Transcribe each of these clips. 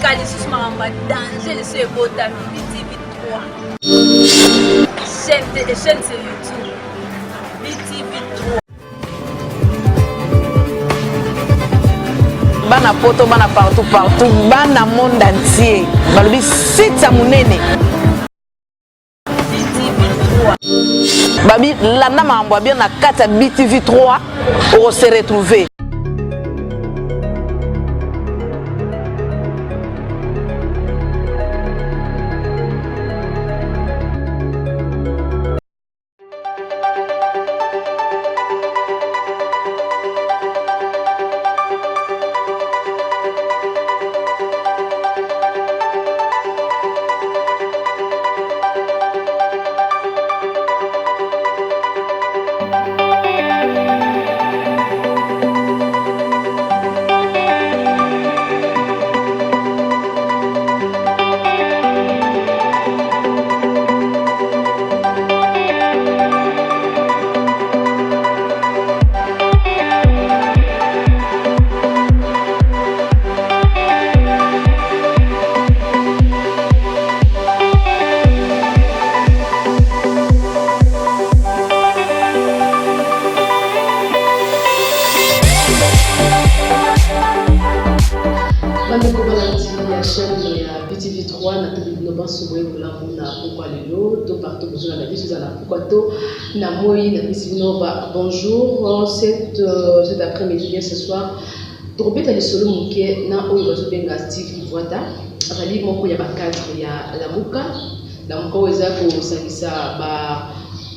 Kalisus Maramba, danger de ce bota BTV3. Chaîne sur YouTube. BTV3. Bana poto, bana partout, bana monde entier. Balobi site munene. BTV3. Babi landa mambo bien na kata BTV3 pour se retrouver. Bonjour, cet après-midi, bien ce soir. Trompette les solo mouké na oyo bazobenga Steve Kivuata. Azali moko ya bakadre ya la muka weza ko sangisa ba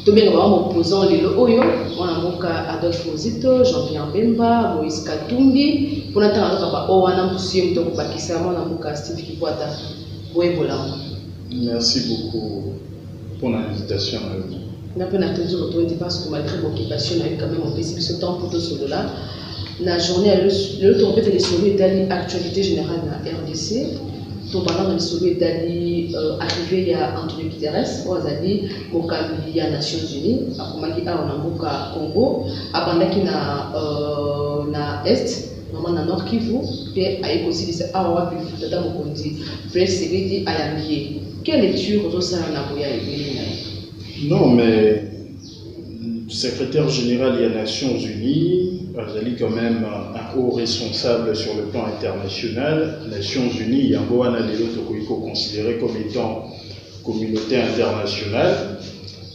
tobenga ba opposant lelo oyo mwana muka Adolphe Mozito, Jean-Pierre Bemba, Moïse Katumbi. Pour n'attendre ba o wana musuye mtoko bakisa mwana muka Steve Kivuata. Merci beaucoup pour l'invitation. On a toujours autorité parce que malgré l'occupation, on a eu quand même un peu ce temps pour tout cela. La journée, le trompette des solos est allé actualité générale de la RDC. Tout pendant les solos est allé arrivé à Anthony Guterres, on a dit Mokambi à Nations Unies, à Komaki à Onamboka Congo, à Bandaki na Est, normalement na Nord Kivu, puis à aussi des Awa puis Tata Mokondi, Presse Sérédi à Yamie. Quelle lecture aux ça na Boya et Non, mais le secrétaire général des Nations Unies, il quand même un haut responsable sur le plan international. Les Nations Unies, il y a un considéré comme étant communauté internationale.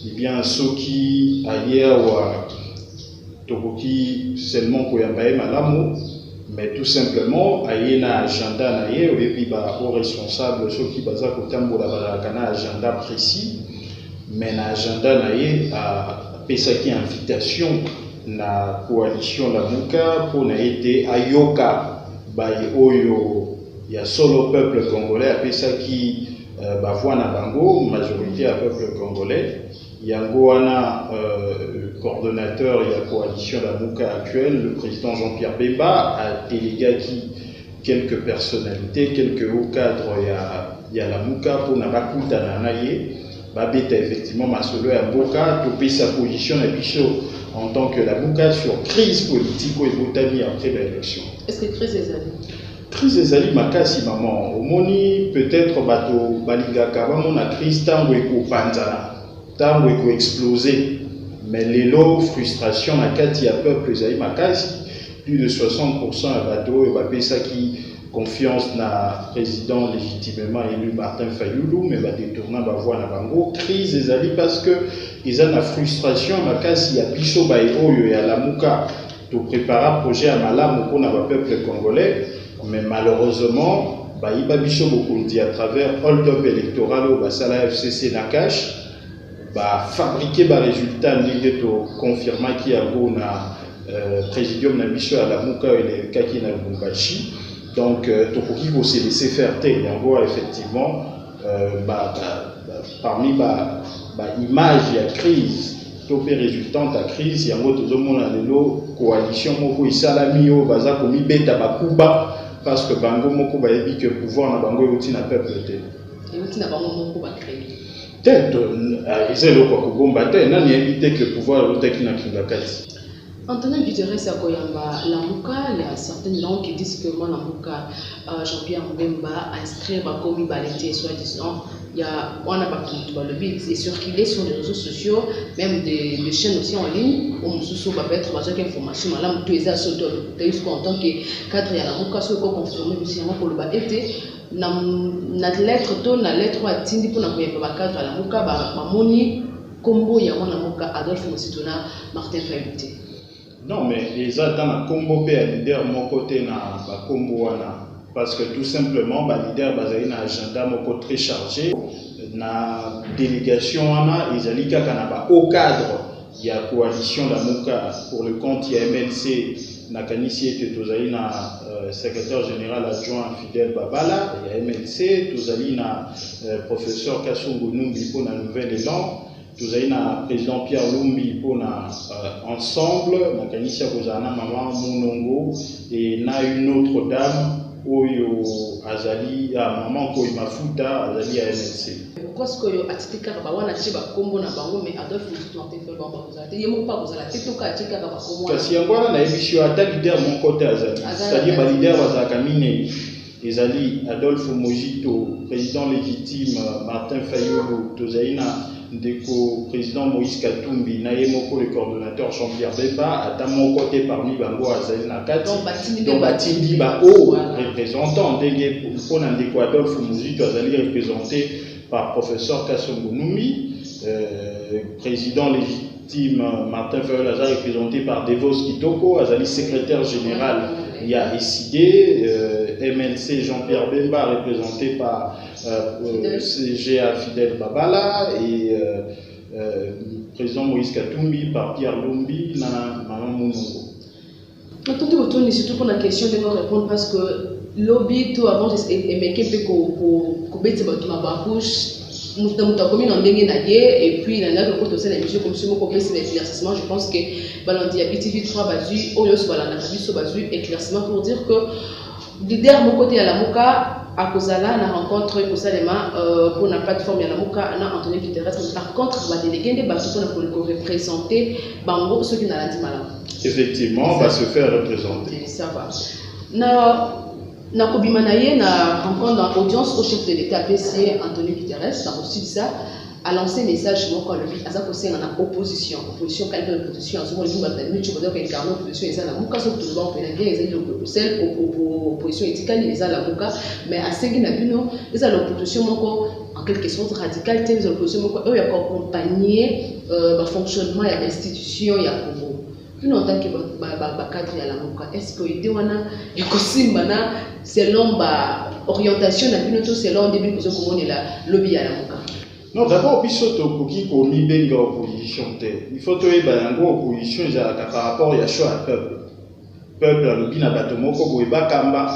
Eh bien, ceux qui ailleurs Tokoki seulement pour y malamu, mais tout simplement, il y a un agenda et puis haut responsable ceux qui basent un agenda précis. Mais l'agenda a fait invitation la coalition la Muka pour été ayoka oyo ya solo peuple congolais a fait ça qui voit na bango majorité à peuple congolais yango wana coordonnateur de la coalition la Muka actuelle le président Jean-Pierre Bemba a délégué quelques personnalités quelques hauts cadres ya la Muka pour na bakuta na naye babeta effectivement masolo ya mboka topé sa position na biso en tant que la Muka sur crise politique et botani après l'élection. Est-ce que crise est allée? Crise ezali makasi maman omoni peut-être bato balingaka bamona crise tango ekopanzana tango eko exploser mais lelo frustration na kati ya peuple ezali makasi plus de 60% ya bato bapesa ki confiance na président légitimement élu Martin Fayulu mais détournant ba voix na bango crise ezali parce que ils ont la frustration makasi ya biso ba oyo ya la Muka to préparer projet à malamu pour na peuple congolais mais malheureusement iba biso bokundi à travers hold up électoral au basala FCC na cash fabriquer ba résultat ndenge to confirmer qui a go na présidium na biso à la Muka et kaki na Lubumbashi. Donc, Tokoki va se laisser faire tel. Effectivement, parmi l'image de la crise, topé résultant de la crise, il y a une coalition qui salami au baza komi beta bakuba parce que bango moko ba yebi que pouvoir na bango yoti na peuple te. Et yoti na bango moko ba créer. Tête, ils ont le quoi kubomba te, nani éviter que le pouvoir yoti na kingakati. Antonin Guterres à Koyamba, Lamuka, il y a certaines langues qui disent que moi, Lamuka, Jean-Pierre Mbemba, inscrit Bakomi Balete, soi-disant, il y a, on a pas tout le but, c'est circulé sur les réseaux sociaux, même des chaînes aussi en ligne, où on se va être basé sur information, mais là, on peut aider sur le en tant que cadre, il y a Lamuka, ce qu'on confirme, aussi, pour le bas été. Na lettre to na lettre à tindi pour na koyamba cadre à Lamuka, ba moni combo ya mona Lamuka, Adolphe Mositona, Martin Fayouté. Non, mais les dans le combo à leader mon côté na ba combo wana parce que tout simplement ba leader bazali na agenda moko très chargé na délégation wana ezali kaka na ba au cadre il y a coalition la Muka pour le compte il y a MLC na kanisi ete tozali na secrétaire général adjoint Fidèle Babala il y a MLC tozali na professeur Kasongo Numbi pour la nouvelle élan. Nous avons le président Pierre Lumbi pour ensemble, Nakanisha Kozana, Maman Mounongo, et na une autre dame, Oyo Azali, Maman Koimafuta, Azali à MLC. Pourquoi est-ce que Atitika Rabawana Chiba Kombo na Bango, mais Adolphe Moussoutou fait Bamba Kozate? Il n'y a pas Kozala, Tetoka Atika Rabakomo. Parce qu'il y a encore un émission à leader mon côté Azali. C'est-à-dire que leader Azakamine, Azali, Adolphe Mojito, président légitime, Martin Fayolo, Tozaina. Ndeko président Moïse Katumbi, Naïmoko le coordonnateur Jean-Pierre Bemba, à mon côté parmi Bango Azali Nakati, donc Batindi Bao, représentant, pour Ndeko Adolphe Mouzito Azali représenté par professeur Kasongo Numbi, président légitime Martin Fayol Azali représenté par Devos Kitoko, Azali secrétaire général, il y a SID, MLC Jean-Pierre Bemba représenté par CGA Fidèle Babala et président Moïse Katumbi par Pierre Lumbi na Maman Mounongo. Attendez, retourner surtout pour la question de nous répondre parce que lobby tout avant et mais qu'est-ce que bête bateau ma bouche nous avons commis en dengue nagué et puis il y a d'autres côtés la mission comme si moi compris c'est l'éclaircissement je pense que Balandi a BTV 3 basu Oyos Balanda Kabiso basu éclaircissement pour dire que leader mon côté à la Moka à Kozala na rencontre Kosalema pour la plateforme à la Moka na Antonin Guterres par contre va déléguer des bateaux pour représenter Bango ceux qui n'ont pas effectivement on va se faire représenter ça va na Kobimanaye na rencontre dans audience au chef de l'État PC Antonin Guterres na reçu ça a lancé un message mon quand le but à ça c'est en opposition quelle opposition en ce moment nous tu veux dire qu'incarner opposition ils la Moka surtout le banc bien ils ont celle opposition éthique ils ont la Moka mais à ce qui n'a vu non ils ont l'opposition moko en quelque sorte radicale ils ont l'opposition moko eux ils accompagner le fonctionnement de l'institution ya Congo puis en tant que cadre à la Moka est-ce que idée wana ikosimba selon orientation na bino to selon début que ce qu'on est là lobby à la Moka. Non, d'abord, puisque pour mi benga opposition, il faut que l'opposition par rapport à choix à peuple. Peuple a lobby na bateau moko boeba kamba.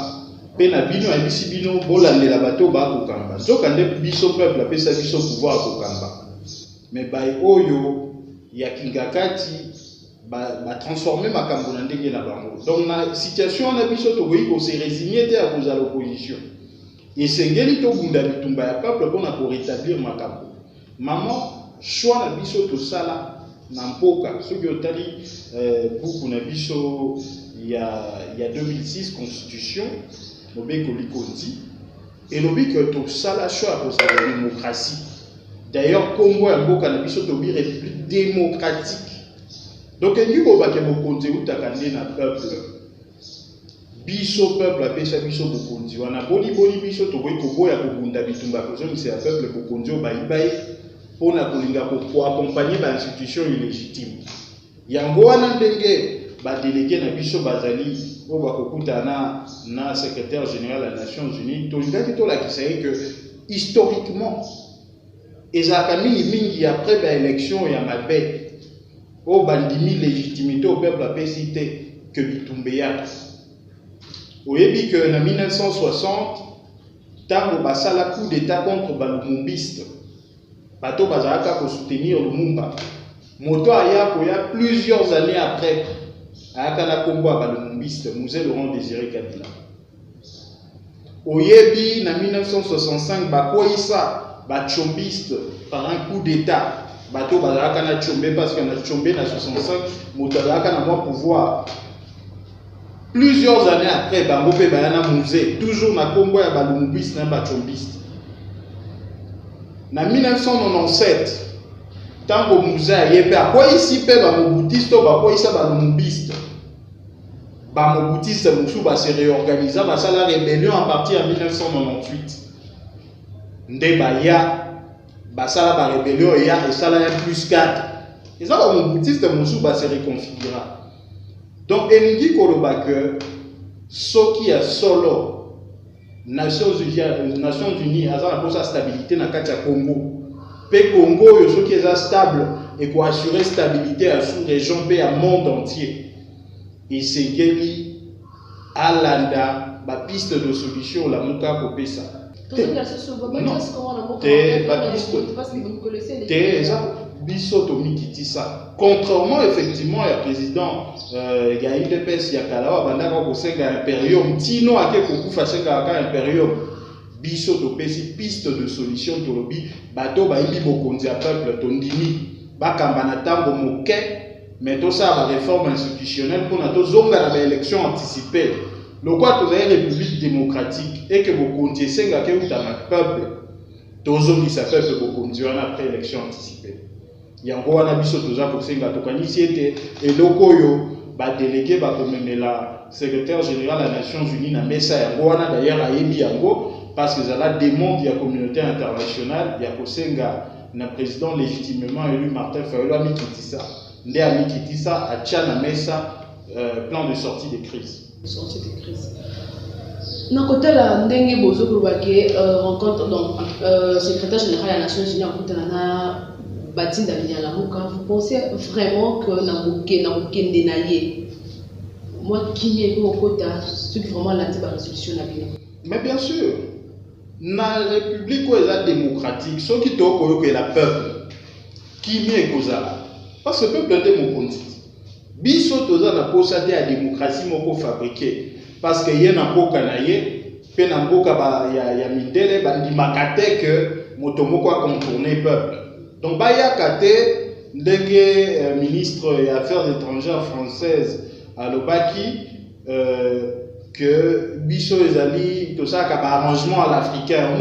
Pe na bino a bisi bino bolande la bateau ba ko kamba. Donc quand biso peuple a pesa biso pouvoir ko kamba. Mais bai oyo ya kingakati ba transformer makambo na ndenge na bango. Donc na situation na biso to boyi ko se résigner te à cause de l'opposition. Et c'est ngeli to bunda bitumba ya peuple pour rétablir makambo. Maman, choix na biso to sala na mpoka. Ce qui otali beaucoup na biso il y a 2006 constitution, lobeko likondi et lobeko to sala choix pour la démocratie. D'ailleurs Congo ya mboka na biso to bi république démocratique. Donc ngi bo ba ke bokonzi utakande na peuple. Biso peuple apesa biso bokonzi wana boni biso to boyi koboya kobunda bitumba ko c'est un peuple bokonzi obayibaye pour na kolinga ko accompagner ba institution illégitime yango wana ndenge ba délégué na biso bazali o ba kokuta na secrétaire général des Nations Unies to ngaki to la kisaye que historiquement ezaka mingi après ba élection ya mabe o bandimi légitimité au peuple apesi te que bitumbe ya oyebi que en 1960 tango basala coup d'état contre balumumbiste bato bazalaka pour soutenir Lumumba moto aya koya plusieurs années après ayaka na Congo ya balumumbiste Musée Laurent Désiré Kabila oyebi na 1965 bakoyisa bachombiste par un coup d'état bateau bazalaka na tchombe parce que na tchombe na 65 moto azalaka na moi pouvoir. Plusieurs années après, bango pe bayana musée, toujours na kombo ya balumumbiste na bachombiste. Na 1997, tango musée ayebe akwa ici pe ba moboutiste ba kwa isa balumumbiste. Ba moboutiste musu ba se réorganiser ba sala rébellion à partir de 1998. Nde baya ba sala ba rébellion ya et sala ya plus 4. Et ça ba moboutiste musu ba se reconfigura. Donc, il dit que ce qui est solo, Nations Unies, pour sa stabilité dans le Congo. Le Congo, ce qui est stable et pour assurer stabilité à la sous-région et à monde entier. Et c'est qu'il à l'anda, la piste de solution, la mouka pour ça. Contrairement effectivement au président Gaïl Depes Yakalawa bandaka kosenga impérium tino ake kokufa senga ka impérium biso to pesi piste de solution to lobi bato ba yimbi bokonzi ya peuple tondimi bakamba na tambo moke mais to ça la réforme institutionnelle pour na to zonga na élection anticipée le quoi to une république démocratique et que bokonzi senga ke utana peuple to zongi sa peuple bokonzi après élection anticipée. Yango wana biso toza kosenga tokanisi ete eloko oyo ba délégué ba komemela secrétaire général à Nations Unies na mesa yango wana d'ailleurs ayebi yango parce que ça la demande ya communauté internationale ya kosenga na président légitimement élu Martin Fayulu amikitisa nde amikitisa atia na mesa plan de sortie des crises. Sortie des crises. Na côté la ndenge bozo kolobake rencontre donc secrétaire général à Nations Unies en kutana Batinda Minyalamuka, vous pensez vraiment que Namuke Ndenaye, moi qui est au côté, c'est vraiment l'anti-résolution à venir. Mais bien sûr, dans la République démocratique, ceux qui t'ont que la peuple, qui est Kozala, parce que le peuple est démocratique. Biso toza na posate à démocratie moko fabriquée, parce que yé na boka na yé, pe na boka ba ya mindele bandi makate que motomoko a contourné peuple. Donc, Baya Kate, ministre des Affaires étrangères française à l'Obaki, que Bisso et Ali, tout ça, qu'il y a un arrangement à l'Africain.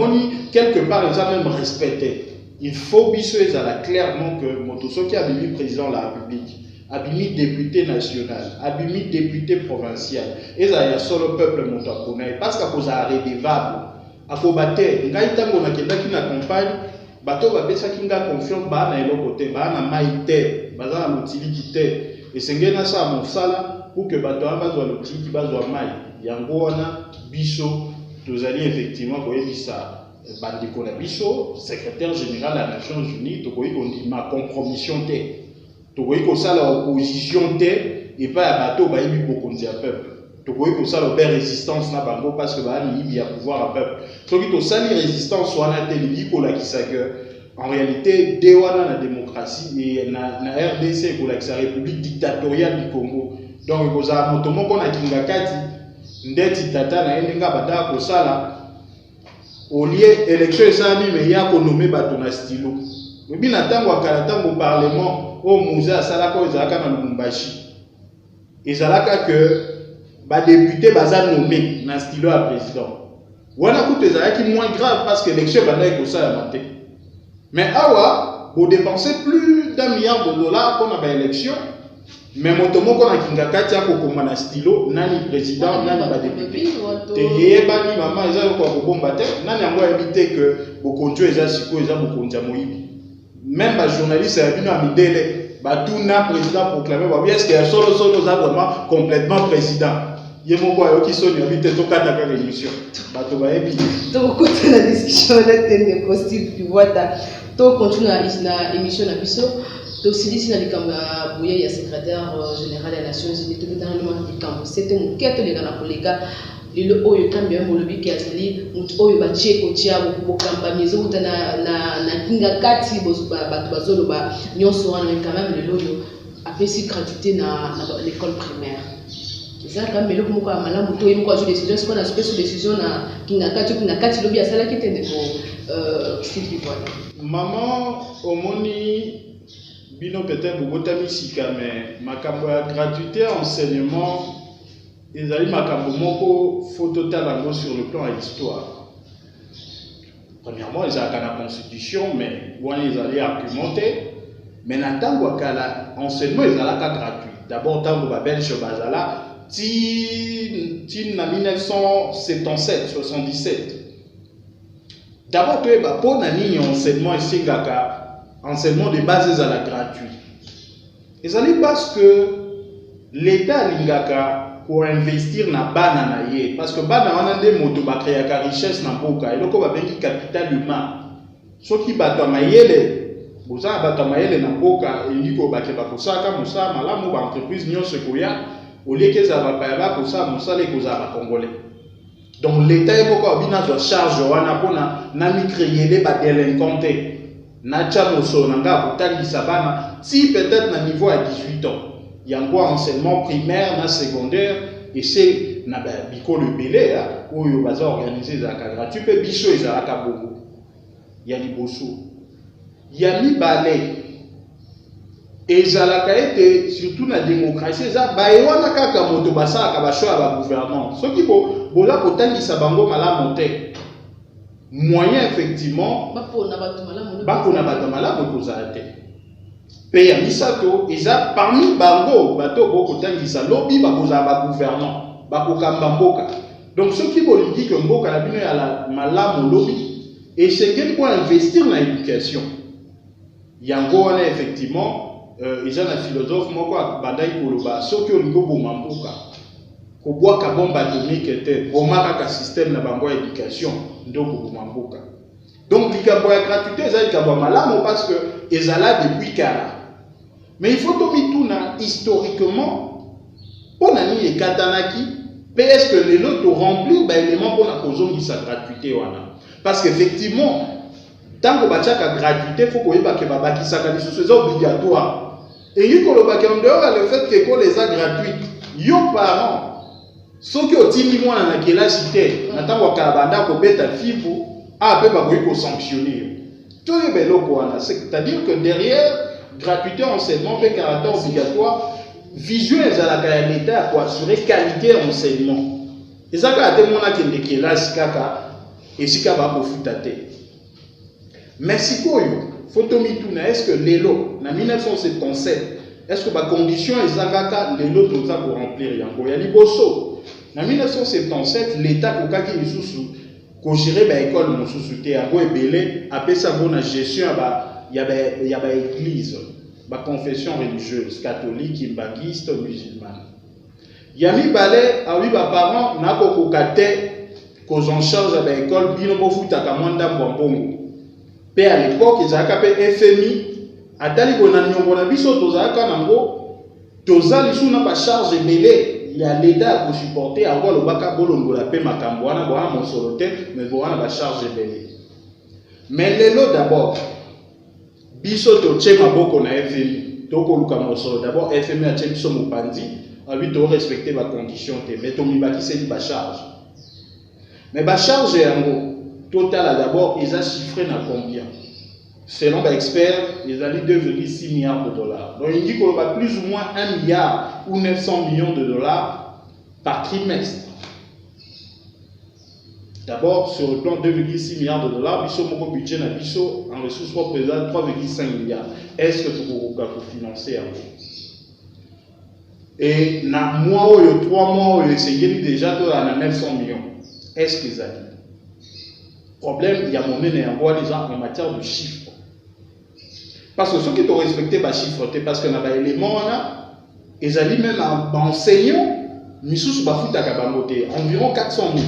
Quelque part, ils ont même respecté. Il faut Bisso et Ali clairement que Motoso qui a devenu président de la République, a devenu député national, a devenu député provincial. Et ça, il y a solo peuple montaponais. Parce qu'à cause de redevable, à combattre, il y a quelqu'un qui n'accompagne. Bato ba besa kinga confiance ba na eloko te ba na maite ba za na utiliki te et sengena sa mosala pour que bato ba zo utiliki ba zo mai yango wana biso tozali effectivement ko yebisa bandiko na biso secrétaire général à Nations Unies to ko yikondi ma compromission te to ko yiko sala opposition te et pas bato ba yibi bokonzi ya peuple. Tu vois que ça le résistance na bango parce que bah il y a pouvoir à peuple. Donc il faut résistance soit na télévision pour la qui ça que en réalité dewana na démocratie et na RDC pour la république dictatoriale du Congo. Donc il faut ça motomo ko na kingakati ndeti tata na endenga bata ko sala au lieu élection ça mais ya ko nommer bato na stylo. Mais na tango akala tango parlement au musée sala ko ezaka na Lubumbashi. Ezalaka que ba député baza nommé na stylo à président. Wana coûte ezalaki moins grave parce que l'élection bana ko ça maté. Mais awa vous dépensez plus d'$1 milliard pour la élection mais motomo ko na kingakati ya kokoma na stylo nani président nani ba député. Te yebani maman eza ko bomba te nani yango éviter que bokonjo eza siko eza bokonja moyibi. Même ba journaliste ya bino amidele ba tout na président proclamé ba est-ce que solo za vraiment complètement président. Yemoko ayoki soni habite to kata ka émission. Bato ba ebi. Donc côté la discussion là tende costume tu vois to continue na émission na biso to silisi na likamba boye ya secrétaire général des Nations Unies to dans le likamba c'était une quête les gana koleka le oyo kambia molobi ki azali mutu oyo ba cheko tia bokamba mizo mutana na kinga kati bato bazolo ba nyonso wana quand même le loyo apesi gratuité na l'école primaire. Ça quand même le ko ko malamu to yimo ko ajo décision ce qu'on a fait sur décision na kinga kati lobi asala ki tende ko style voilà. Maman omoni bino peut-être bobotami sika mais makambo ya gratuité enseignement ezali makambo moko faut totala ngo sur le plan de l'histoire. Premièrement ils ont la constitution mais wana ezali argumenté mais na ntango kala enseignement ezalaka gratuit. D'abord ntango ba belge bazala ti na 1977 77. D'abord tu es pour nani enseignement esengaka enseignement de base ezala gratuit. Ezali parce que l'État lingaka pour investir na bana na ye parce que bana wana nde moto ba créaka richesse na mboka eloko ba bengi capital humain. Soki bato mayele boza bato mayele na mboka eliko bake bakosaka mosala malamu ba entreprise nyonso koya olieke za ba paya kosala mosala ekoza ba congolais. Donc l'État est beaucoup bien à charge wana pona na mi créer les ba délinquants na chamoso nanga botali sabana si peut-être na niveau à 18 ans. Il y a encore enseignement primaire, na secondaire et c'est na biko le belé où yo baza organiser za gratuit pe biso ezalaka bongo. Il y a liboso. Il y a mi balé. Ezalaka été surtout na démocratie za baewana kaka moto basaka ba choix ba gouvernement. Ce qui bola kotangisa bango malamu te. Moyen effectivement bapona bato malamu kozala te. Pe ya misato eza parmi bango bato bokotangisa lobi bakozala ba gouvernement bakokamba mboka. Donc ce qui bolingi que mboka na bino ya la malamu lobi et c'est quel point investir dans l'éducation. Yango wana effectivement ils ont un philosophe moko bandai koloba soki olingo boma mboka ko boaka bomba atomique était bomaka ka système na bango éducation ndoko boma mboka. Donc likambo ya gratuité eza likambo malamu parce que ezala depuis kala. Mais il faut tomituna historiquement pona ni ekatanaki pe est-ce que les lots remplir ba élément pona kozongisa gratuité wana parce qu'effectivement tant que bachaka gratuité faut koyeba ke babakisaka lisusu c'est obligatoire. Et il faut le fait que l'école est gratuite. Yo parents, ceux qui ont dit moi dans la cité, n'attendent pas banda ko beta fibu, a peu ba ko sanctionner. Tout est bello quoi. C'est-à-dire que derrière gratuité enseignement pe caractère obligatoire, visuel à la l'État pour assurer qualité enseignement. Et ça ka te mona ke ndekelasi kaka et sika ba ko futate. Mais si koyo Fotomituna, est-ce que l'élo, en 1977, est-ce que la condition est zagaka l'élo doit pour remplir yango ya liboso. En 1977, l'État kokaki lisusu ko gérer ba école mosusu te yango ebele apesa bona gestion ya ba église, ba confession religieuse catholique, imbagiste, musulmane. Yami balé a oui ba parents na ko kokate ko en charge ba école bino bo futaka mwanda mbongo. Pe à l'époque ils avaient FMI atali bona nyongo na biso tozaka nango tozali suna ba charge belé ya l'État pour supporter encore le baka bolongo la pe makambo wana bona mosolote mais bona ba charge belé. Mais lelo d'abord biso to tchema boko na FMI to ko luka mosolo d'abord FMI a tchema biso mopandi a lui to respecter ba condition te mais to mibaki c'est ba charge. Mais ba charge yango total d'abord, ils ont chiffré à combien? Selon les experts, ils ont 2,6 milliards de dollars. Donc il dit qu'on va plus ou moins 1 milliard ou 900 millions de dollars par trimestre. D'abord, sur le plan 2,6 milliards de dollars, Bisso mon budget na Bisso en ressources propres 3,5 milliards. Est-ce que tu peux financer un peu? Et na mois ou 3 mois, c'est déjà à 900 millions. Est-ce qu'ils ont? Problème, il y a mon nez en matière de chiffres. Parce que ceux qui ont respecté les chiffres, parce qu'il y a des éléments, ils allaient même enseignants, environ 400 000.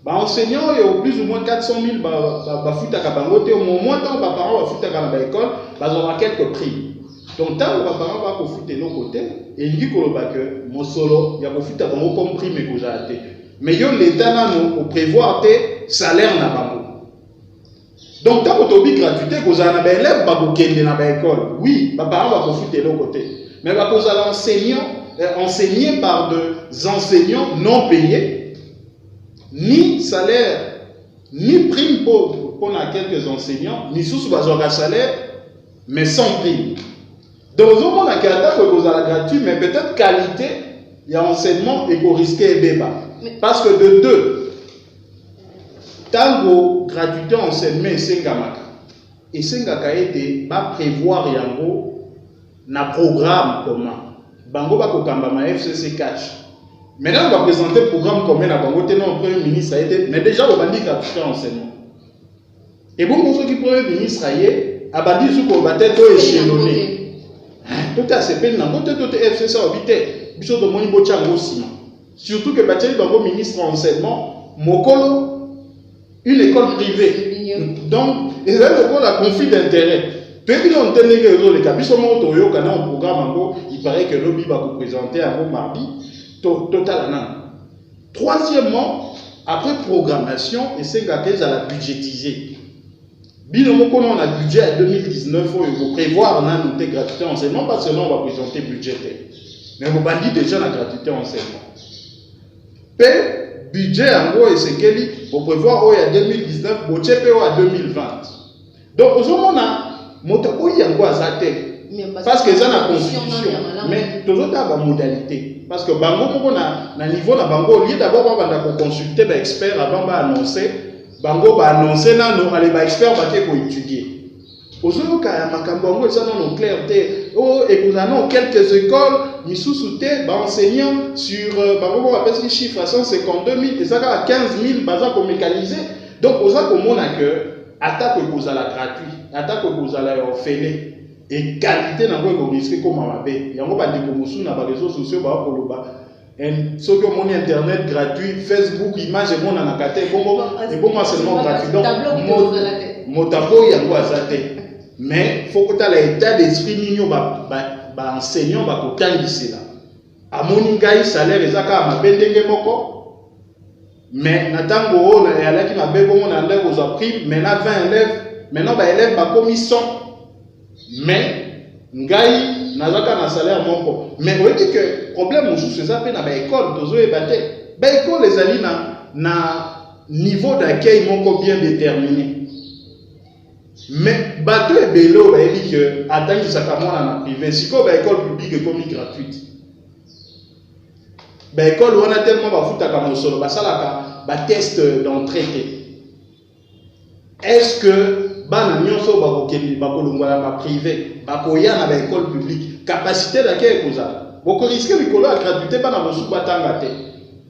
Enseignants, il y a plus ou moins 400 000 au moins tant que les parents vont à l'école, ils auront quelques prix. Donc, tant que les parents vont foutre de l'autre côté, et ils disent que mon solo, il y a comme prix, mais que j'ai acheté. Mais l'État n'a prévoir des salaires na bango. Donc tant que tu as gratuité, vous avez un élève qui est dans l'école. Oui, les parents vont profiter de l'autre côté. Mais vous allez enseigner par des enseignants non payés, ni salaire, ni prime pour quelques enseignants, ni sous un salaire mais sans prime. Donc, on a gratuit, mais peut-être qualité, il y a enseignement et qu'on risquait débat. Parce que de deux, tango gratuité enseignement et sengamaka. Et sengaka été va prévoir yango na programme commun. Bango ba kokamba ma FCC catch. Maintenant, on va présenter le programme commun à Bango tenant premier ministre a été, mais déjà on va dire gratuité enseignement. Et bon, pour ceux qui premier ministre a été, a bandi sous qu'on va être échelonné. Tout à ce pays, tout FCC a habité. Biso de moni bocha ngosima. Surtout que Bacheli Bango ministre enseignement, Mokolo, une école privée. Donc, il y a un conflit d'intérêt. Depuis qu'on a les cas, il paraît que l'OBI va vous présenter un bon mardi. Total. Troisièmement, après programmation, et c'est à la budgétiser. Bilan on a budget à 2019, il faut prévoir une gratuité enseignement parce que là on va présenter budgétaire. Mais on va dire déjà la gratuité enseignement. P budget en gros et c'est qu'il faut prévoir il y a 2019, budget à 2020. Donc aujourd'hui on a moto il y a quoi ça parce que ça na constitution. Mais tout autres a une modalité parce que bango on a niveau na bango au lieu d'abord on va consulter des experts avant va annoncer. Bango va annoncer là nous allez ba expert va pour étudier. Aujourd'hui ka makambo ngo ça non clair et nous avons quelques écoles ni sous-souté ba enseignants sur bango on appelle ce chiffre à 152 000 et ça à 15 000 baza pour mécaniser. Donc aux ça comme on a que attaque vous à la gratuit, attaque vous à la orphelin et qualité na ngo risque comme mabe. Yango ba ndiko musu na ba réseaux sociaux ba ko loba. Ce que mon internet gratuit, Facebook, image et mon anakate, et bon, seulement gratuit. Donc, mon tableau, il y a quoi ça? Mais il faut que tu aies l'état d'esprit, nous, enseignant, ici là. À mon ingaï, salaire, et ça, ma bendenge moko. Mais, natango, on a là qui m'a bébo, on a l'air aux appris, maintenant 20 élèves, maintenant, élèves, comme 100. Mais, ngai, nazaka na salaire moko. Mais vous dites que le problème c'est ça na ba école tozo ebate. Ba école les ali na niveau d'accueil moko bien déterminé. Mais bateau et bélo ba dit que attendre ça comme na privé. Si ko ba école publique comme gratuite. Ba école on a tellement ba futa comme solo ba salaka ba test d'entrée. Est-ce que bana nyonso ba kolongwa ba privé ba koya na ba école publique capacité d'accueil koza boko risquer likolo à gratuité bana bosu batanga te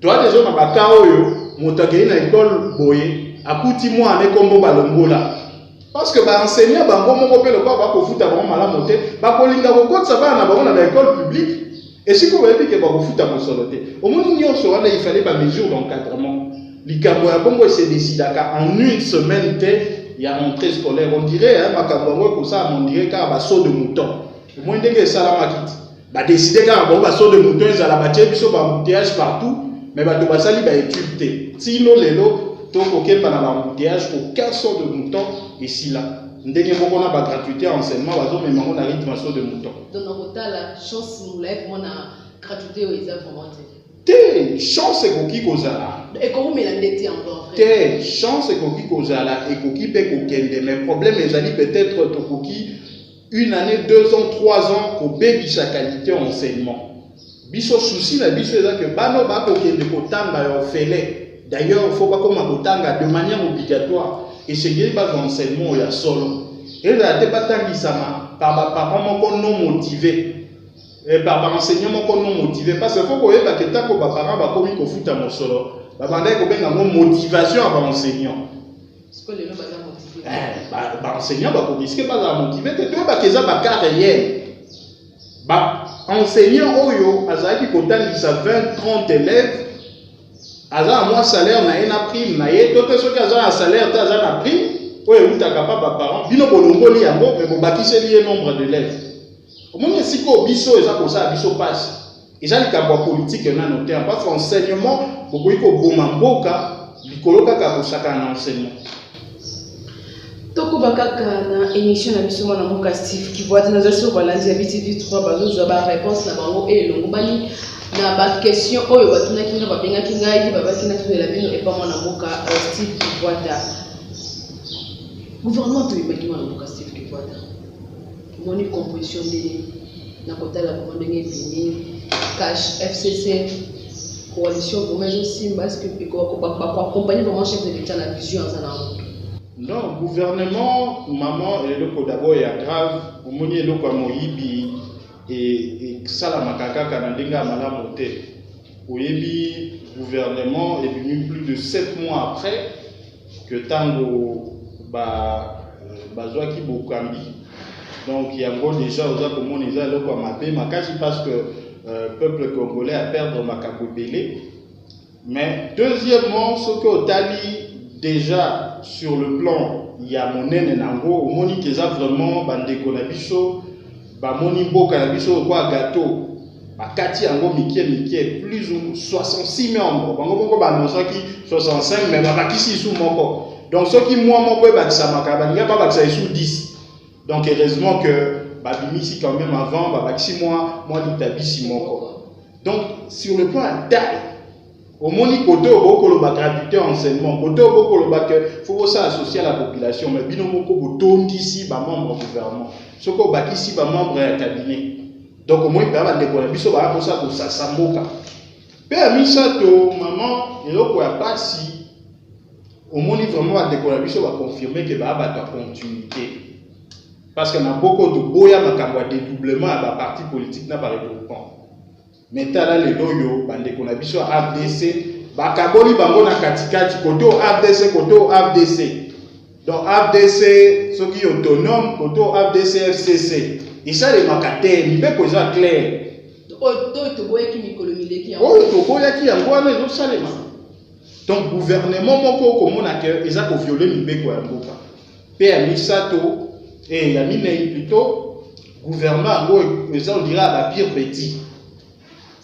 toi déjà na ba ka oyo motakei na école boye akuti moi ane kombo balongola parce que ba enseignant bango moko pe lokwa ba ko futa ba malamu te ba kolinga kokotsa bana ba na école publique et si ko ba epi ke ba ko futa mo solo te au moins nyonso wana il fallait ba mesure d'encadrement likambo ya bongo se décidaka en une semaine te. Il y a une rentrée scolaire, on dirait, pour ça, on dirait qu'il y a un saut de mouton. Au moins, dès que ça la maquite, bah décider qu'il y a un saut de mouton, ils ont la bâtisse, ils ont un embouteillage partout, mais bah, tout ça, il va étudier. Sinon, les lots, tout auquel pendant l'embouteillage, aucun saut de mouton ici là. Dès que vous avez la gratuité en enseignement, mais on a un rythme saut de mouton. Donc, on a la chance, nous l'avons, on a gratuité aux élèves vraiment. Te chance ekoki kozala et comment mélanger encore te chance ekoki kozala ekoki pe kokende mais problème ezali peut-être tokoki une année 2 ans 3 ans ko bebisa qualité enseignement biso souci na biso eza que bano ba kokende kotanga ya ofele d'ailleurs il faut pas comme kotanga de manière obligatoire et c'est bien pas enseignement ya solo et là te batangisama par ba parents moko non motivés et par enseignants non motivés parce qu'il faut que tant que les parents va commis au foot à mon solo motivation à l'enseignant. Est-ce que les gens vont motiver? L'enseignant va risquer pas à motiver tu vois que ça va carrière enseignant oyo azaki kotangisa 20-30 élèves aza à moi salaire na ena prime na ye to te soki aza un salaire te aza na prime oyo utaka pas parents bino bolongoli yango mais bobakiseli ye nombre d'élèves. Au moins, si vous biso, biso passe. Et ça, les politique, on a noté. Parce qu'enseignement, vous pouvez que Bomamboka, l'icoloka kabosaka en enseignement. Toko bakaka na émission na biso na moka Steve qui voit dans sur balance ya BTV3 bazo ba réponse na bango et longo bani na ba question oyo batuna kinga ba benga kinga yi ba bakina to la bino et pas moi na moka Steve qui voit da gouvernement to ibaki na moka Steve qui voit da moni composition de na kota la commande ngepini cash FCC coalition pour moi aussi parce que pour accompagner vraiment chef de l'État la vision en ça. Non, gouvernement, maman, et le d'abord est grave, au moins le moyibi et ça la makaka kanandinga malamote. Oyebi gouvernement est venu plus de 7 mois après que Tango Bazwaki Bokambi. Donc il y a encore déjà aux accommons les a le mapé makaji parce que peuple congolais a perdu Makabobélé. Mais deuxièmement, ce que Otali déjà sur le plan il y a mon nene nango au moni keza vraiment bandeko na biso ba moni boka na biso quoi gâteau bakati yango mike plus ou 66 membres bango moko ba nosaki 65 mais bakisi sous moko donc ceux qui moi moko bakisa makaba ninga ba bakisa sous 10 donc heureusement que babimisi quand même avant bakisi moi litabisi moko donc sur le plan à taille au moni côté beaucoup le gratuité enseignement côté beaucoup le faut ça associer à la population mais bino moko botondi ici ba membre gouvernement ce ko bakisi ba membre ya cabinet donc au moins ba ndeko biso ba ko ça ko sasamboka pe amisa to maman eloko ya pasi au moni vraiment ba ndeko biso ba confirmer que ba ta continuité parce que na beaucoup de boya makambo ya dédoublement à ba parti politique na ba regroupement mais tala le doyo bandeko na biso AFDC bakaboli bango na katikati koto AFDC koto AFDC donc AFDC ceux qui autonome koto AFDC FCC et ça les makate ni be koza clair to boya ki mikolo mileki ya to boya ki yango wana ezo salema donc gouvernement moko komona que eza ko violer mibeko ya mboka pe ya misato et ya minei plutôt gouvernement ngo eza on dira ba pire petit.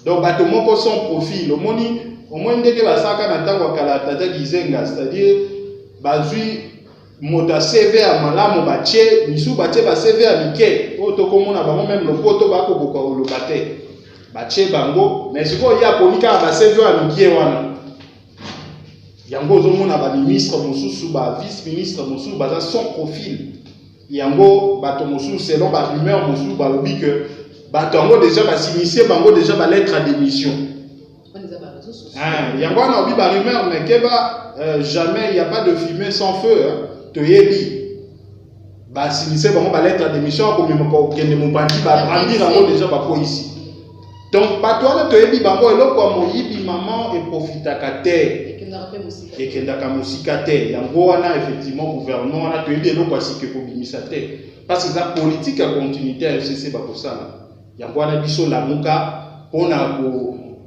Donc, bato moko son profil, au moins ndeke basaka na tango kala tata gizenga, c'est-à-dire bazui mota CV à malamu bache, misu bache ba CV à mike, oto komona bango même le poto bako boko lo bate. Bache bango, mais siko ya ponika ba CV à mike wana. Yango zomona ba ministre mosusu ba vice-ministre mosusu baza son profil. Yango bato mosusu selon ba rumeur mosusu ba lobi que batongo déjà va s'initier bango déjà va lettre à démission. Il y a quoi on ba rumeur mais keba jamais il y a pas de fumée sans feu to yebi ba s'initier bango ba lettre à démission comme mo kende mo bandi ba brandir bango déjà ba ko ici. Donc patwana to yebi bango eloko mo yibi maman et profitaka te et kendaka musika te yango wana effectivement gouvernement wana to yebi eloko asike ko bimisa te parce que la politique à continuité à FCC ba ko sala. Yango wana biso la muka pona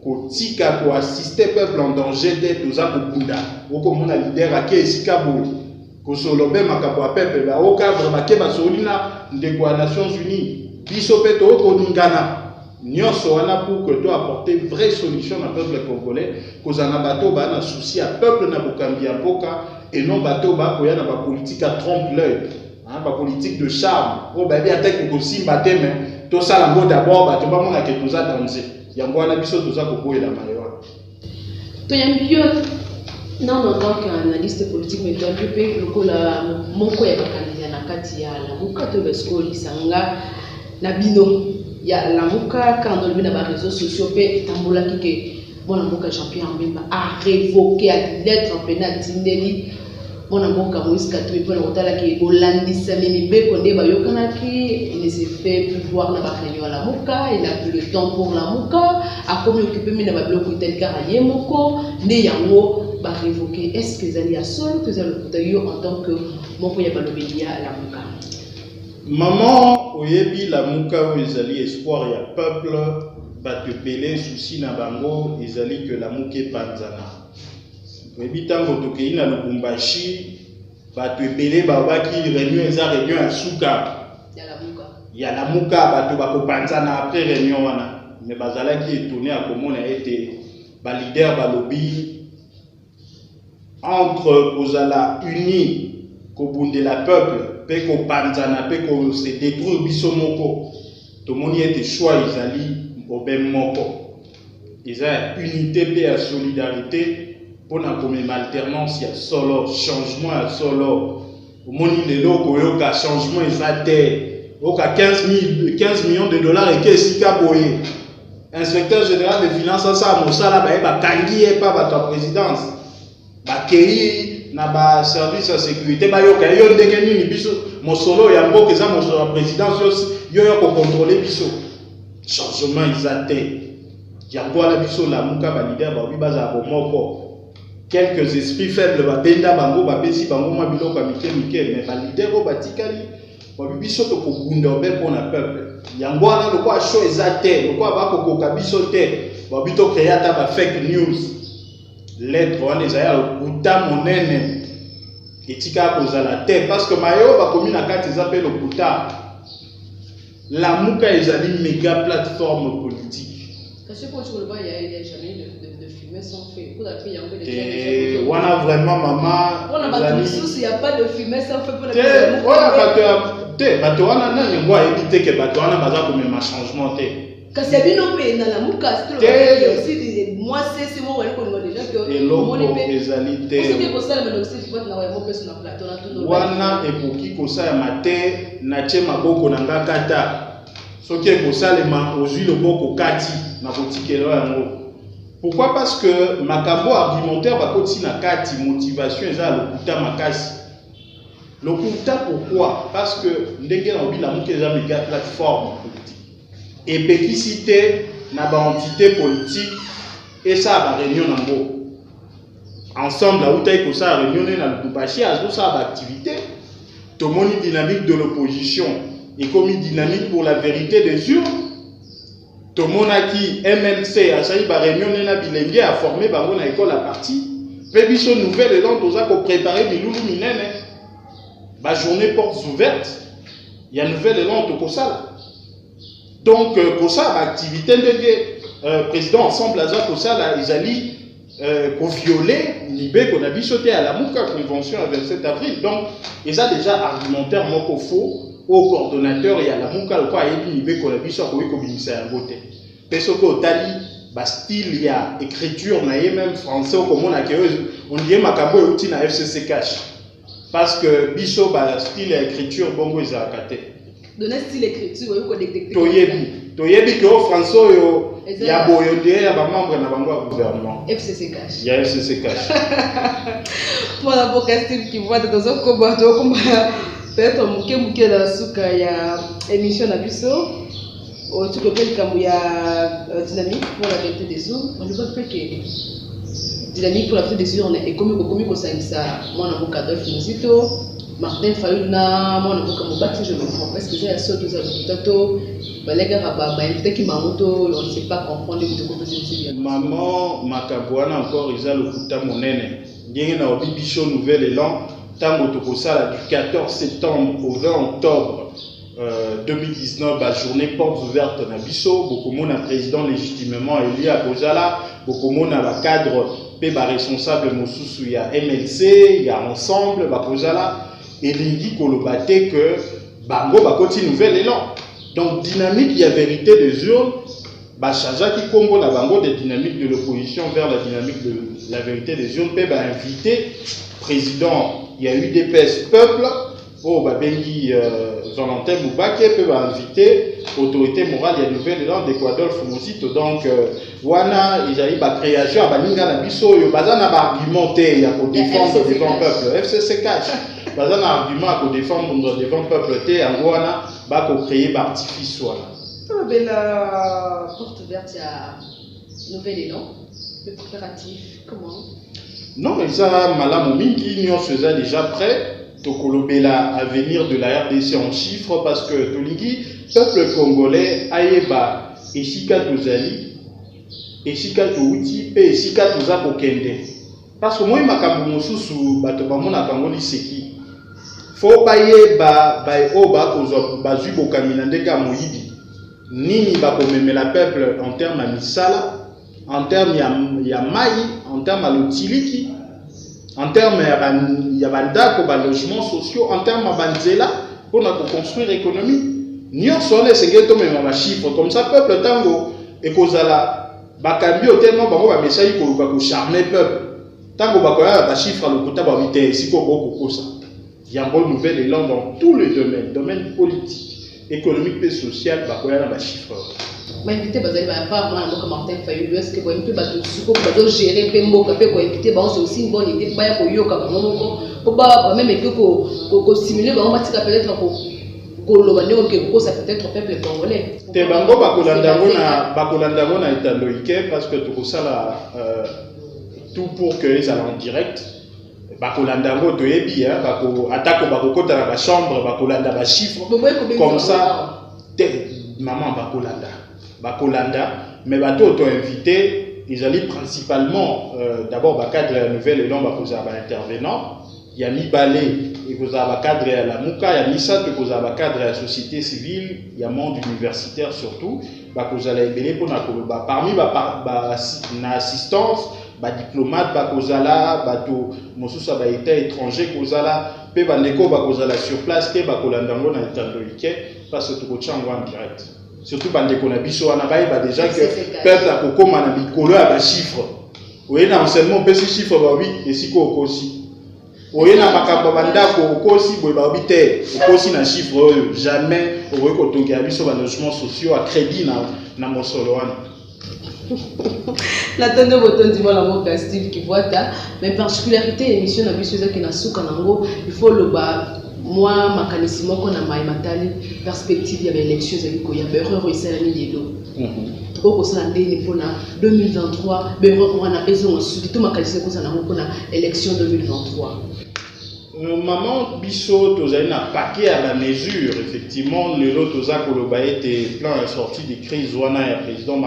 ko tika ko assister peuple en danger de toza ko bunda oko mona leader ake esika bo ko solobe makabo a peuple ba o cadre ba ke ba solina ndeko ya Nations Unies biso pe to ko ningana nyonso wana pour que to apporter vraie solution na peuple congolais ko zana bato ba na souci à peuple na bokambi ya mboka et non bato ba ko ya na ba politique à trompe l'œil ba politique de charme o ba bi attaque ko simba te mais tout ça là d'abord bah tu vas voir que tout ça danger yango wana biso tout ça ko boyela mayo to yambio non en tant qu'analyste politique mais toi tu peux lokola moko ya bakandidat na kati ya la muka to besko lisanga na bino ya la muka quand on le met dans les réseaux sociaux pe tambola ki ke bona muka champion Mbemba a révoqué à lettre en pénal tindeli mona mboka Moïse Katumbi pour l'hôtel qui bolandisa mibeko nde bayokanaki il s'est fait pouvoir na ba réunion la muka il a plus le temps pour la muka a comme occupé mina ba bloc tel karaye moko nde yango ba révoquer est-ce que zali a seul que zali kotayo en tant que moko ya balobelia la muka maman oyebi la muka ezali espoir ya peuple ba te belé souci na bango ezali que la muka panzana. Oyebi tango tokei na Lubumbashi bato ebele babaki réunion eza réunion ya suka ya la muka bato bakopanzana après réunion wana mais bazalaki étonné à komona ete ba leader balobi entre kozala uni kobundela peuple pe kopanzana pe ko se détruire biso moko tomoni ete choix ezali obem moko eza unité pe ya solidarité pour na comme alternance ya solo changement ya solo omoni lelo koyoka changement eza te oka 15 millions de dollars et que sika boye inspecteur général des finances ça mosala ba kangi et pas ba présidence ba kei na ba service de sécurité ba yoka yo ndenge nini biso mosolo ya mboka eza mosolo ya présidence yo ko contrôler biso changement isaté yango ala biso la muka ba leader ba bibaza bomoko quelques esprits faibles ba benda bango ba pesi bango ma biloko ya mike mais ba leader o batikali ba biso to ko bunda obe pona peuple yango ala loko a show isaté loko ba ko koka biso te ba bito créer ta ba fake news lettre wana ezaya lokuta monene etika kozala te parce que mayo bakomi na kati eza mpe lokuta la muka ezali méga plateforme politique. Parce que quand tu le vois, il n'y a jamais de fumée sans feu. Pour la fille, il y a on a vraiment maman. On a pas de source, il n'y a pas de fumée sans feu pour la fille. On a évité que Batouana baza comme un changement. Quand c'est bien au pays, dans la muka, c'est aussi moi c'est moi on a déjà que et l'autre ezalité. Parce que pour ça le aussi faut na wa personne na plateau na tout. Wana epoki kosa ya mate na che maboko na ngakata. Soki ekosalema ozwi loboko kati na kotikelo yango. Pourquoi? Parce que makambo argumentaire bakoti na kati motivation eza lokuta makasi. Lokuta pourquoi? Parce que ndenge na obila muke eza méga plateforme politique. Epekisité na ba entité politique et ça va réunion nango. Ensemble la outai ko ça réunion na Lubumbashi azo ça ba activité. Tomoni dynamique de l'opposition et comme dynamique pour la vérité des urnes. Tomonaki MLC a saï ba réunion na bilenge a formé bango na école à partie. Pe biso nouvelle élan toza ko préparer bilulu minene. Ba journée portes ouvertes. Il y a nouvelle élan to ko sala. Donc pour ça activité de président ensemble aza ko sala izali ko violer libé qu'on a bisoté à la Muka convention le 27 avril. Donc ils a déjà argumentaire moko faux au coordonnateur et à la Muka le quoi et libé qu'on a biso ko bimisa ya voter. Peso ko tali ba style ya écriture na même français comme on a que on dit makambo outil na FCC cash. Parce que biso ba style ya écriture bongo ezakate. Donner style écriture ou ko détecter. Toyebi que au français yo ya boyo de ya ba membre na bango gouvernement. FCC cash. Ya FCC cash. Pour la podcast qui voit dans un combat comme peut-être muke la suka ya émission na biso. Au tout cas comme il y a dynamique pour la vérité des urnes, on ne voit pas que dynamique pour la vérité des urnes et comme ça moi na muka Adolphe Muzito Martin Fayuna moi na muka Mobati je me trompe parce que j'ai la sorte de tato balega raba invité qui mamoto on ne sait pas comprendre de quoi c'est bien maman makabwana encore isa le kuta monene ngenge na obibiso nouvel élan tango tokosala du 14 septembre au 20 octobre 2019, la journée portes ouvertes na biso, beaucoup de monde président légitimement élu à Bozala, beaucoup de monde la cadre, pe ba responsable mosusu ya MLC, il y a ensemble ba Bozala et l'indique kolobate que bango ba koti nouvel élan. Donc dynamique, il y a vérité des urnes, ba chaja qui combo la bango des dynamiques de l'opposition vers la dynamique de la vérité des urnes, pe ba invité président, il y a eu des PS peuple. Oh, bah, Bengi, Valentin Moubake peut inviter autorité morale et nouvelle élan d'Equadolphe Muzito. Donc, Wana, il y a eu la création, Baninga Nabiso, Bazana va argumenter, il y a pour défendre devant le peuple. FCC cash. Bazana argument pour défendre devant le peuple, en Wana, va créer l'artifice. La porte ouverte, il y a nouvel élan, le coopératif, comment? Non, mais ça, Madame Mingi, nous sommes déjà prêts. Tokolobela à venir de la RDC en chiffres parce que Tolingi, peuple congolais, Aïeba, Esika Tozali, Esika Touti, et Esika Toza Bokende. Parce que moi, je suis Mosusu, Batobamona Kangoli Seki. Faut payer Oba, Bazu Bokaminandeka Moïbi. Nini Bakomeme la peuple en termes à Misala, en termes Yamaï, en termes à Lotiliki. En termes il y a des logements sociaux, en termes de banzela pour construire l'économie. Nous sommes les chiffres comme ça, peuple tango et kozala bakambi tellement bango message ko charmer peuple. Tango bakoya ba chiffre le kota ba vite si ko boko kosa. Il y a une nouvelle élan dans tous les domaines politique, économique et social, bah quoi là chiffre. Mais invité bazali ba pas moi na Martin Fayulu, est-ce que vous invité ba suko ba do gérer pe mboka pe ko invité ba c'est aussi une bonne idée ba ya ko yoka ba moko ko ba même que ko stimuler ba matika peut-être ko loba ne ko ça peut-être peuple congolais. Te bango ba kolanda na italoike parce que tout ça là tout pour que les allent en direct. Bakolanda ngo to yebi hein bako atako bako kota na ba chambre bakolanda ba chiffres comme ça maman bakolanda mais bato auto invité ils allaient principalement d'abord ba cadre la nouvelle et non bakoza ba intervenant il y a mi balé et koza ba cadre à la muka ya misa que koza ba cadre à la société civile il y a monde universitaire surtout bakoza la ebele pona koloba parmi na assistance ba diplomate ba kozala bato mosusa ba état étranger kozala pe ba ndeko ba kozala sur place te ba kolanda ngo na italoike parce que to chango en direct surtout ba ndeko na biso wana ba déjà que peuple a kokoma na bikolo ya ba chiffre oye na enseignement pe ces chiffres ba oui et siko okosi oye na makambo ba ndako okosi boye ba bité okosi na chiffre jamais oye ko tonga biso ba logements sociaux à crédit na mosolo wana. L'attendez votre dit moi la Steve qui voit ta mais particularité émission na biso qui na suka nango il faut le ba moi makanisi moko na mai matali perspective ya élection za ko ya berero isala ni lelo ko ça ndeni pona 2023 berero wana besoin surtout makanisi ko ça nango pona élection 2023. Maman biso tozali na paquet à la mesure effectivement le lot toza koloba était plan la sortie des crises wana ya président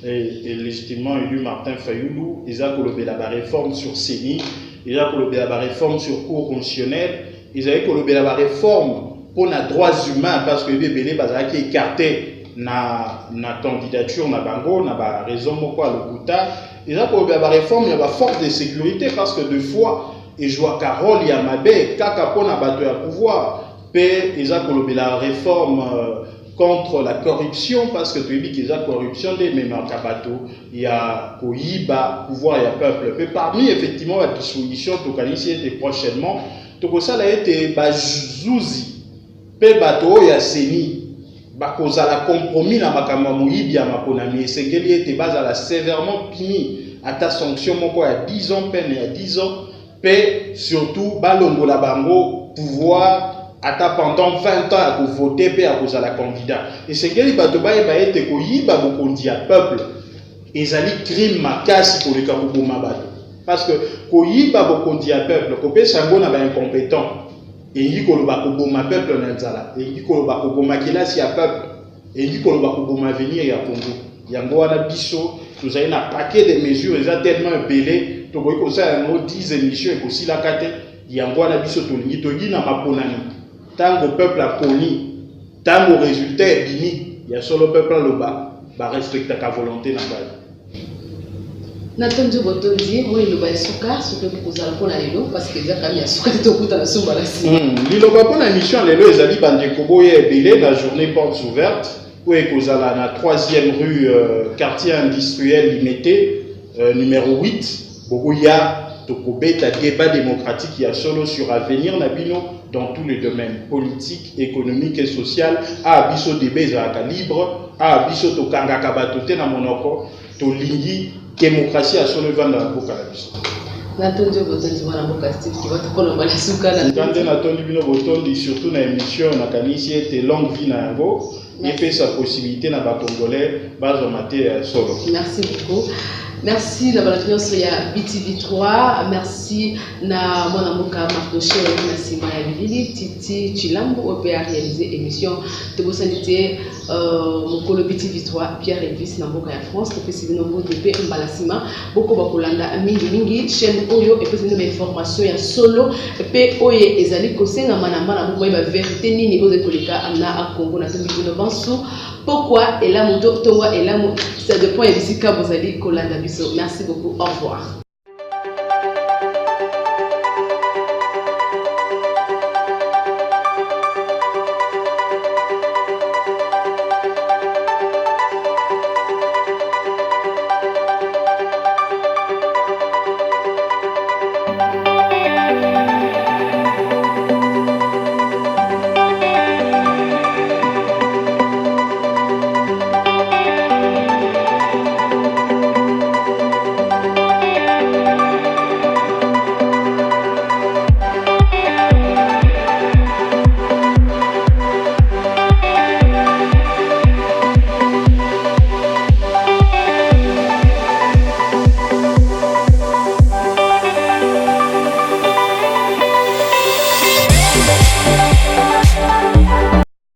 et légitimement élu Martin Fayulu, ils ont colobé la réforme sur CENI, ils ont colobé la réforme sur cours constitutionnel, ils ont colobé la réforme pour les droits humains parce que les bébés qui écarté na candidature na bango na raison pourquoi le Kouta, ils ont colobé la réforme il y a force de sécurité parce que deux fois et je vois Carole il y a Mabé kaka pour na bateau à pouvoir, puis ils ont colobé la réforme contre la corruption parce que tu dis qu'il y a corruption des mêmes kabato il y a Koyiba pouvoir il y a peuple mais parmi effectivement la disposition to kanisi était prochainement to ça a été bazouzi pe bato ya seni bakoza la compromis na makama moyibi ya makonami esengeli était base à la sévèrement puni à ta sanction moko ya 10 ans peine ya 10 ans pe surtout balongo la bango pouvoir pendant 20 ans à voter et à cause de la candidat. Et c'est que les batoba et été koyiba bokondi à peuple. Ils allaient crime makasi pour les kaboubouma bato. Parce que koyiba bokondi à peuple, kopé sango na ba incompétent. Et il dit que le bakoboma peuple nanzala. Et il dit que le bakoboma kilasi à peuple. Et il dit que le bakoboma venir ya Congo. Yango wana biso, nous avons un paquet de mesures, ils ont tellement belé. To boy ko ça un 10 émissions et aussi la kate. Yango wana biso to lingi to gina maponani. Tant que le peuple a connu, tant que le résultat est fini, il y a solo le peuple qui respecte la volonté. N'attendez pas de dire, moi, il y a souka, ce que vous allez pour la lelo, parce que déjà, il y a souka, tu as la souka. Il y a une émission, les lois, ils ont dit que la journée porte ouverte, où est que la 3e rue, quartier industriel limité, numéro 8, où il y a un débat démocratique, il y a solo sur avenir, Nabino. Dans tous les domaines politiques, économiques et sociaux, à abisso débat à libre, à abisso to kangaka batote na monoko, to lingi démocratie à son event dans la boca la biso. N'attendez pas de dire la boca Steve qui va te prendre la souka. Quand n'attendez bino botondi surtout na émission na kanisi était longue vie na yango, et fait sa possibilité na ba congolais bazo maté solo. Merci beaucoup. Merci d'avoir la sur BTV3. Merci na mon amoka Mardoché na Sima ya Bilili Titi Chilambo au a réalisé émission de vos sanité mon BTV3 Pierre Elvis na mboka ya France to pesi no mbo de Mbalasima boko bakolanda mingi chaîne oyo et pesi no information ya solo pe oye ezali kosenga mana mbo ba vérité nini oze koleka na a Congo na tumbi no bansu. Pourquoi et là mon docteur et là ça dépend et visika vous allez kolanda biso. Merci beaucoup, au revoir.